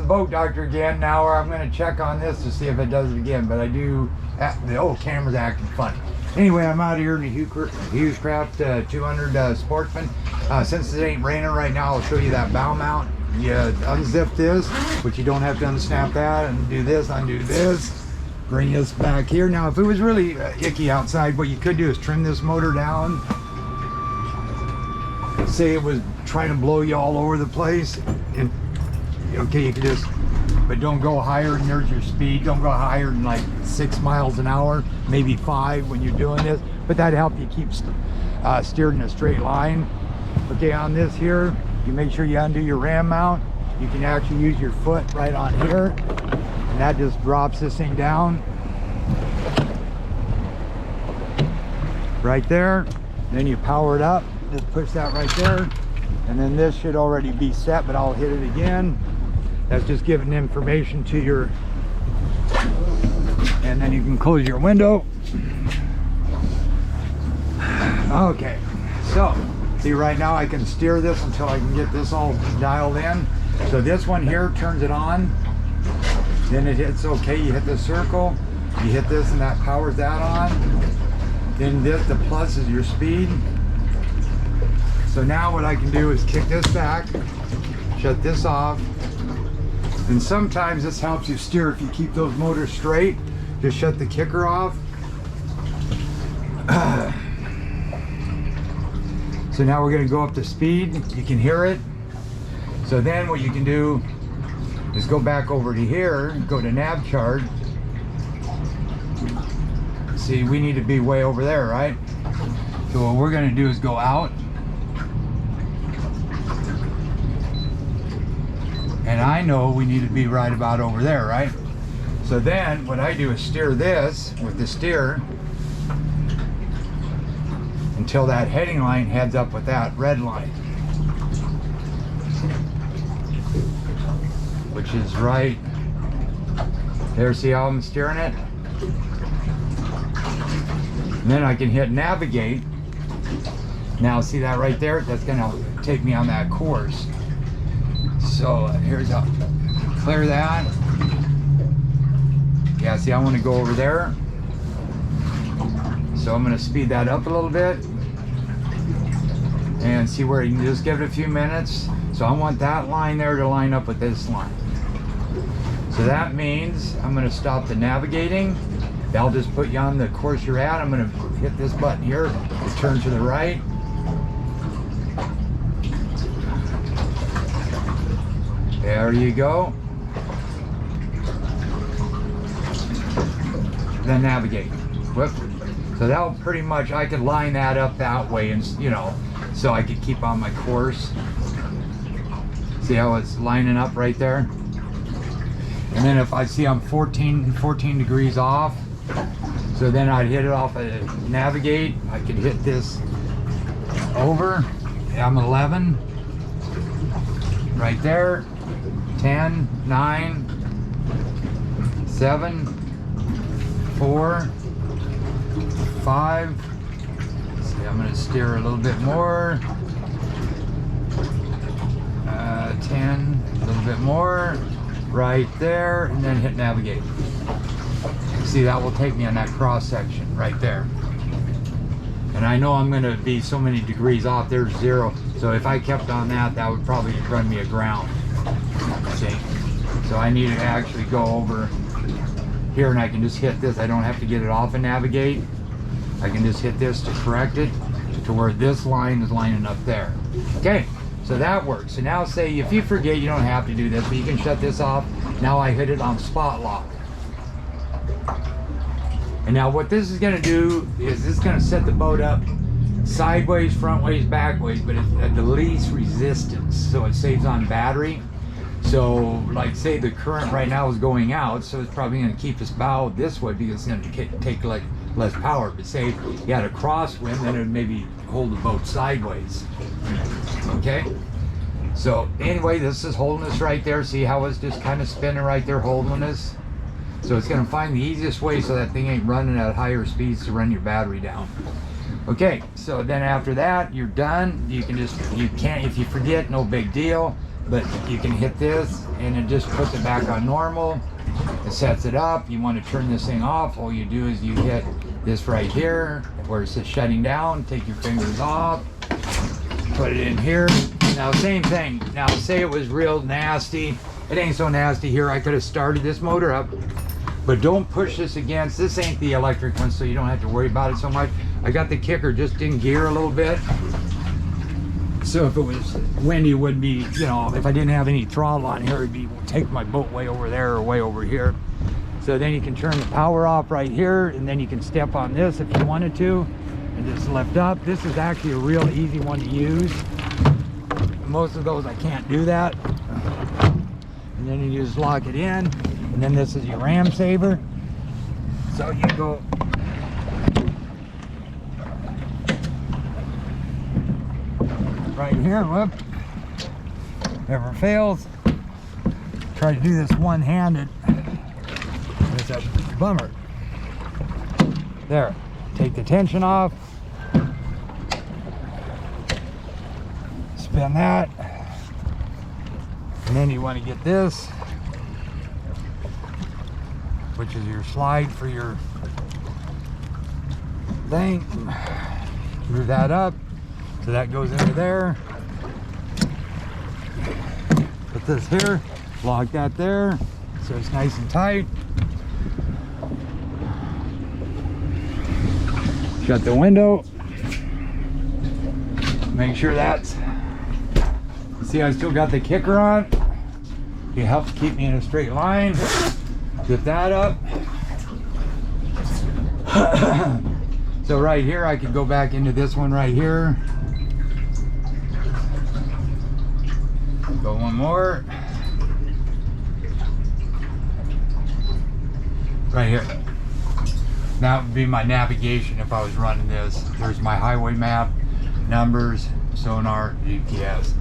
the boat doctor again now, where I'm going to check on this to see if it does it again. But I do, the old camera's acting funny. Anyway, I'm out here in the hewescraft 200 Sportsman. Since it ain't raining right now, I'll show you that bow mount. You unzip this, but you don't have to unsnap that, and do this, undo this, bring this back here. Now, if it was really icky outside, what you could do is trim this motor down. Say it was trying to blow you all over the place, and okay, you can just, but don't go higher than there's your speed. Don't go higher than like 6 miles an hour, maybe 5 when you're doing this, but that'd help you keep steered in a straight line. Okay, on this here, you make sure you undo your ram mount. You can actually use your foot right on here, and that just drops this thing down right there. Then you power it up, just push that right there, and then this should already be set, but I'll hit it again. That's just giving information to your, and then you can close your window. Okay, so see, right now I can steer this until I can get this all dialed in. So this one here turns it on, then it hits okay, you hit the circle, you hit this and that powers that on. Then this, the plus is your speed. So now what I can do is kick this back, shut this off, and sometimes this helps you steer if you keep those motors straight. Just shut the kicker off. So now we're going to go up to speed. You can hear it. So then what you can do is go back over to here, go to Nav Chart. See, we need to be way over there, right? So what we're going to do is go out. And I know we need to be right about over there, right? So then what I do is steer this with the steer until that heading line heads up with that red line, which is right there. See how I'm steering it? And then I can hit navigate. Now see that right there? That's gonna take me on that course. So here's how, clear that. Yeah, see, I want to go over there. So I'm going to speed that up a little bit and see where you can just give it a few minutes. So I want that line there to line up with this line. So that means I'm going to stop the navigating. That'll just put you on the course you're at. I'm going to hit this button here to turn to the right. There you go. Then navigate. Whoop. So that'll pretty much, I could line that up that way, and you know, so I could keep on my course. See how it's lining up right there? And then if I see I'm 14 degrees off, so then I'd hit it off of navigate. I could hit this over. I'm 11 right there. 10, 9, 7, 4, 5. See, I'm going to steer a little bit more. 10, a little bit more. Right there, and then hit navigate. See, that will take me on that cross section right there. And I know I'm going to be so many degrees off. There's 0. So if I kept on that, that would probably run me aground. See? So I need to actually go over here, and I can just hit this. I don't have to get it off and navigate. I can just hit this to correct it to where this line is lining up there. Okay, so that works. So now say if you forget, you don't have to do this, but you can shut this off. Now I hit it on spot lock. And now what this is going to do is this is going to set the boat up sideways, front ways, back ways, but it's at the least resistance, so it saves on battery. So like say the current right now is going out, so it's probably going to keep this bow this way because it's going to take like less power. But say you had a crosswind, then it would maybe hold the boat sideways. Okay, so anyway, this is holding us right there. See how it's just kind of spinning right there, holding us. So it's going to find the easiest way so that thing ain't running at higher speeds to run your battery down. Okay, so then after that, you're done. You can just, you can't, if you forget, no big deal. but you can hit this and it just puts it back on normal. It sets it up. You want to turn this thing off, all you do is you hit this right here where it says shutting down. Take your fingers off, put it in here. Now same thing. Now say it was real nasty. It ain't so nasty here. I could have started this motor up, but don't push this against. This ain't the electric one, so you don't have to worry about it so much. I got the kicker just in gear a little bit. So if it was windy, it would be, you know, if I didn't have any throttle on here, it'd be take my boat way over there or way over here. So then you can turn the power off right here, and then you can step on this if you wanted to, and just lift up. This is actually a real easy one to use. Most of those I can't do that. And then you just lock it in, and then this is your ram saver. So you go right here, whoop, never fails. Try to do this one-handed, it's a bummer. There, take the tension off, spin that, and then you want to get this, which is your slide for your thing. Move that up. So that goes into there. Put this here, lock that there, so it's nice and tight. Shut the window. Make sure that's, see I still got the kicker on. It helps keep me in a straight line. Get that up. So right here, I could go back into this one right here. Go one more. Right here. That would be my navigation if I was running this. There's my highway map, numbers, sonar, GPS.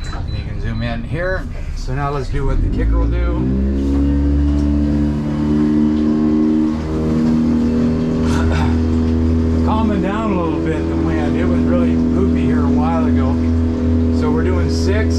And you can zoom in here. So now let's do what the kicker will do. Calming down a little bit, the wind. It was really poopy here a while ago. So we're doing 6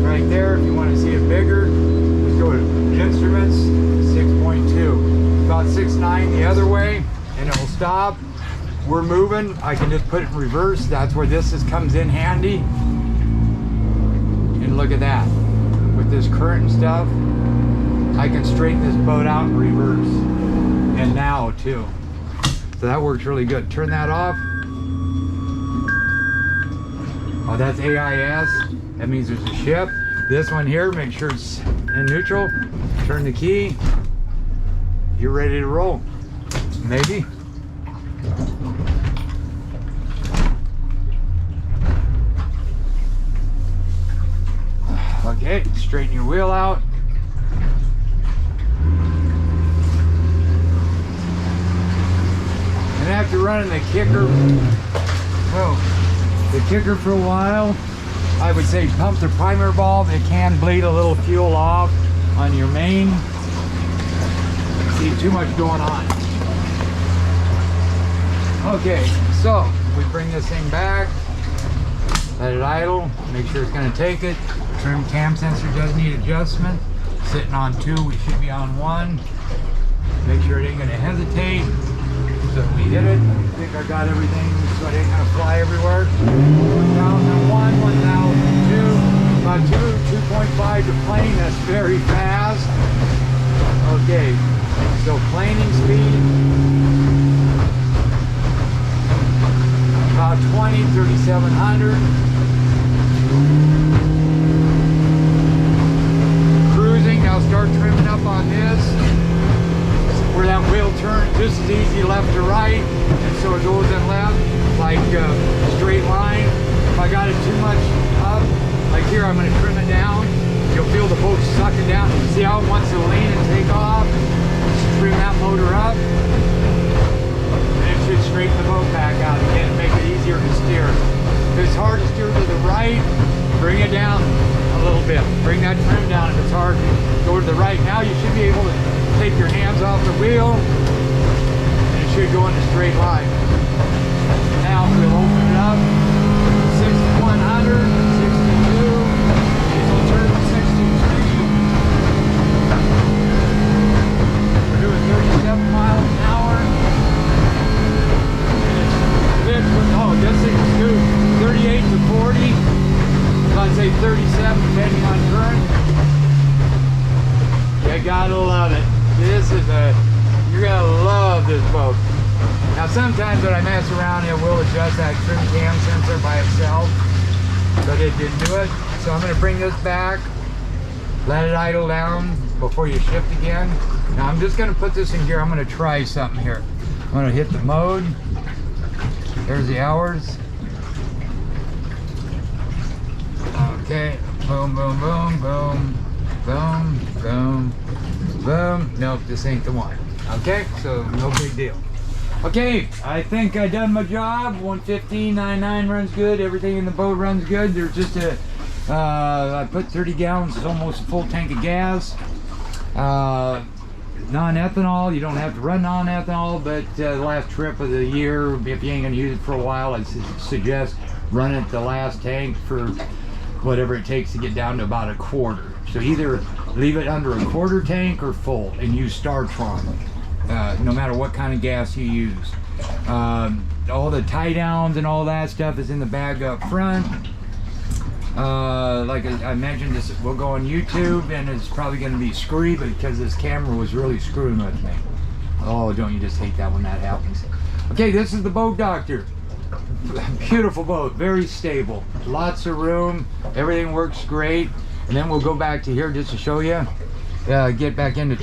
right there. If you want to see it bigger, just go to instruments, 6.2. About 6.9 the other way, and it will stop. We're moving. I can just put it in reverse. That's where this comes in handy. And look at that. With this current and stuff, I can straighten this boat out in reverse. And now too. So that works really good. Turn that off. Oh, that's AIS. That means there's a ship. This one here, make sure it's in neutral. Turn the key. You're ready to roll. Maybe. Okay, straighten your wheel out. And after running the kicker, for a while, I would say pump the primer valve. It can bleed a little fuel off on your main. See too much going on. Okay, so we bring this thing back, let it idle, make sure it's going to take it. Trim cam sensor does need adjustment. Sitting on 2, we should be on 1. Make sure it ain't going to hesitate. So we hit it. I think I got everything so it ain't going to fly everywhere. 1001, 1002, about 2.5 to plane. That's very fast. Okay, so planing speed about 20, 3700. Cruising, now start trimming up on this. Where that wheel turns, this is easy left to right, and so it goes in left, like a straight line. If I got it too much up, like here, I'm going to trim it down. You'll feel the boat sucking down. See how it wants to lean and take off? Just trim that motor up, and it should straighten the boat back out again and make it easier to steer. If it's hard to steer to the right, bring it down a little bit. Bring that trim down. If it's hard, go to the right. Now you should be able to take your hands off the wheel, and it should go in a straight line. Now we'll open it up. 6100, 62. You this is you're gonna love this boat. Now sometimes when I mess around, it will adjust that trim cam sensor by itself, but it didn't do it. So I'm gonna bring this back, let it idle down before you shift again. Now I'm just gonna put this in gear. I'm gonna try something here. I'm gonna hit the mode. There's the hours. Okay, boom, boom, boom, boom, boom, boom, boom. Nope, this ain't the one. Okay, so no big deal. Okay, I think I done my job. 115.99 runs good. Everything in the boat runs good. There's just I put 30 gallons, it's almost a full tank of gas. Non-ethanol, you don't have to run non-ethanol, but the last trip of the year, if you ain't gonna use it for a while, I suggest running the last tank for whatever it takes to get down to about a quarter. So either leave it under a quarter tank or full and use Startron, no matter what kind of gas you use. All the tie downs and all that stuff is in the bag up front. Like I mentioned, this will go on YouTube, and it's probably going to be screwy because this camera was really screwing with me. Oh, don't you just hate that when that happens. Okay, this is the Boat Doctor. Beautiful boat, very stable, lots of room, everything works great. And then we'll go back to here just to show you, get back into